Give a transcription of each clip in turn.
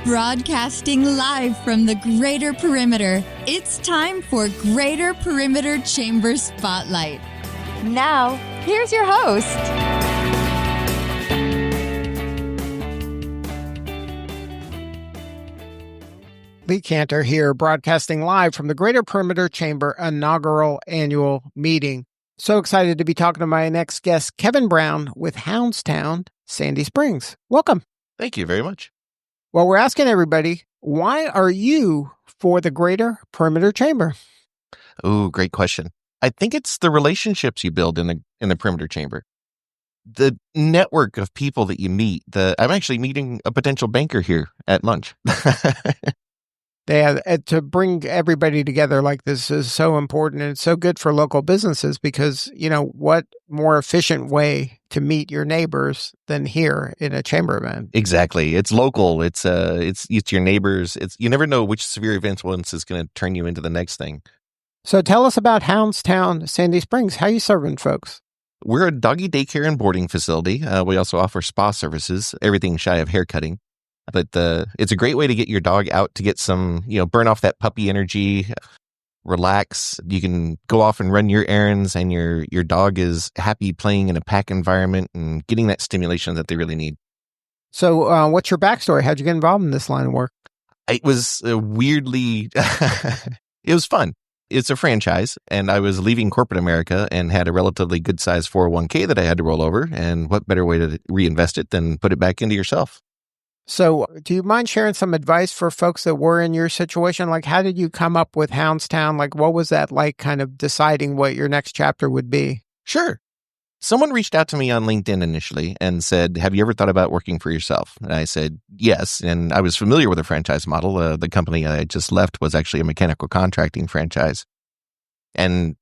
Broadcasting live from the Greater Perimeter, it's time for Greater Perimeter Chamber Spotlight. Now, here's your host. Lee Cantor here, broadcasting live from the Greater Perimeter Chamber Inaugural Annual Meeting. So excited to be talking to my next guest, Kevin Brown with Hounds Town Sandy Springs. Welcome. Thank you very much. Well, we're asking everybody, why are you for the Greater Perimeter Chamber? Oh, great question. I think it's the relationships you build in the Perimeter Chamber. The network of people that you meet. I'm actually meeting a potential banker here at lunch. To bring everybody together like this is so important, and it's so good for local businesses because, you know, what more efficient way to meet your neighbors than here in a chamber event? Exactly. It's local. It's your neighbors. You never know which sphere of influence is going to turn you into the next thing. So tell us about Hounds Town Sandy Springs. How are you serving folks? We're a doggy daycare and boarding facility. We also offer spa services, everything shy of haircutting. But it's a great way to get your dog out to get some, burn off that puppy energy, relax. You can go off and run your errands, and your dog is happy playing in a pack environment and getting that stimulation that they really need. So what's your backstory? How'd you get involved in this line of work? It was weirdly, it was fun. It's a franchise, and I was leaving corporate America and had a relatively good-sized 401k that I had to roll over, and what better way to reinvest it than put it back into yourself? So do you mind sharing some advice for folks that were in your situation? Like, how did you come up with Hounds Town? Like, what was that like, kind of deciding what your next chapter would be? Sure. Someone reached out to me on LinkedIn initially and said, have you ever thought about working for yourself? And I said, yes. And I was familiar with the franchise model. The company I just left was actually a mechanical contracting franchise. And,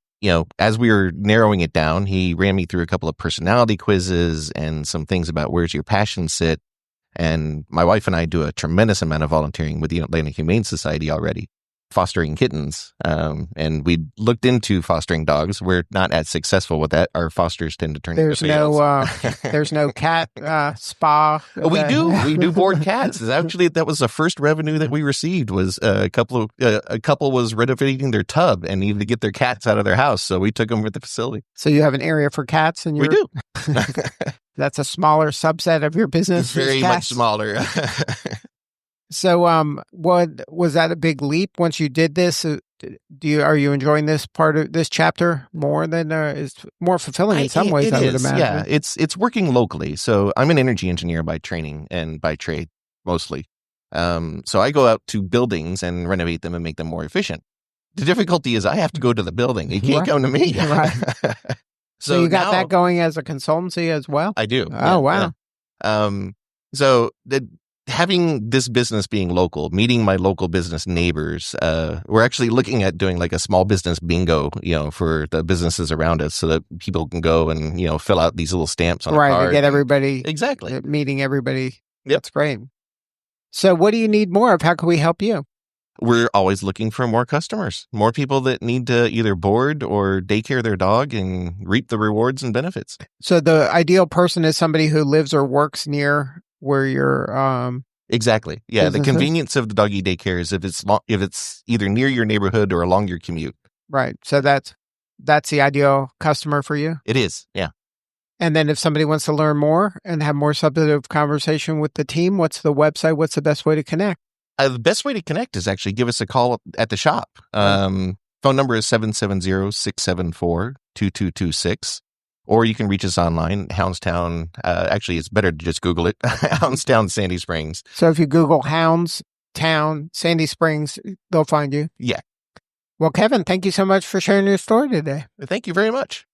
as we were narrowing it down, he ran me through a couple of personality quizzes and some things about where's your passion sit. And my wife and I do a tremendous amount of volunteering with the Atlanta Humane Society already, fostering kittens. And we looked into fostering dogs. We're not as successful with that. Our fosters tend to turn into fails. There's no cat spa. We do board cats. Actually, that was the first revenue that we received. Was a couple was renovating their tub and needed to get their cats out of their house, so we took them with the facility. So you have an area for cats, and we do. That's a smaller subset of your business. Very much smaller. So, what was that a big leap once you did this? Are you enjoying this part of this chapter more than it's more fulfilling in some ways? I would imagine. Yeah, it's working locally. So I'm an energy engineer by training and by trade mostly. So I go out to buildings and renovate them and make them more efficient. The difficulty is I have to go to the building. You can't come to me. Right. So you got that going as a consultancy as well? I do. Oh, wow. Yeah. Having this business being local, meeting my local business neighbors, we're actually looking at doing like a small business bingo, for the businesses around us so that people can go and, fill out these little stamps on a card. Right, to get everybody. Exactly. Meeting everybody. Yep. That's great. So what do you need more of? How can we help you? We're always looking for more customers, more people that need to either board or daycare their dog and reap the rewards and benefits. So the ideal person is somebody who lives or works near where you're exactly. Yeah, businesses? The convenience of the doggy daycare is if it's either near your neighborhood or along your commute. Right. So that's the ideal customer for you? It is, yeah. And then if somebody wants to learn more and have more substantive conversation with the team, what's the website? What's the best way to connect? The best way to connect is actually give us a call at the shop. Phone number is 770-674-2226. Or you can reach us online, Hounds Town. Actually, it's better to just Google it, Hounds Town Sandy Springs. So if you Google Hounds Town Sandy Springs, they'll find you? Yeah. Well, Kevin, thank you so much for sharing your story today. Thank you very much.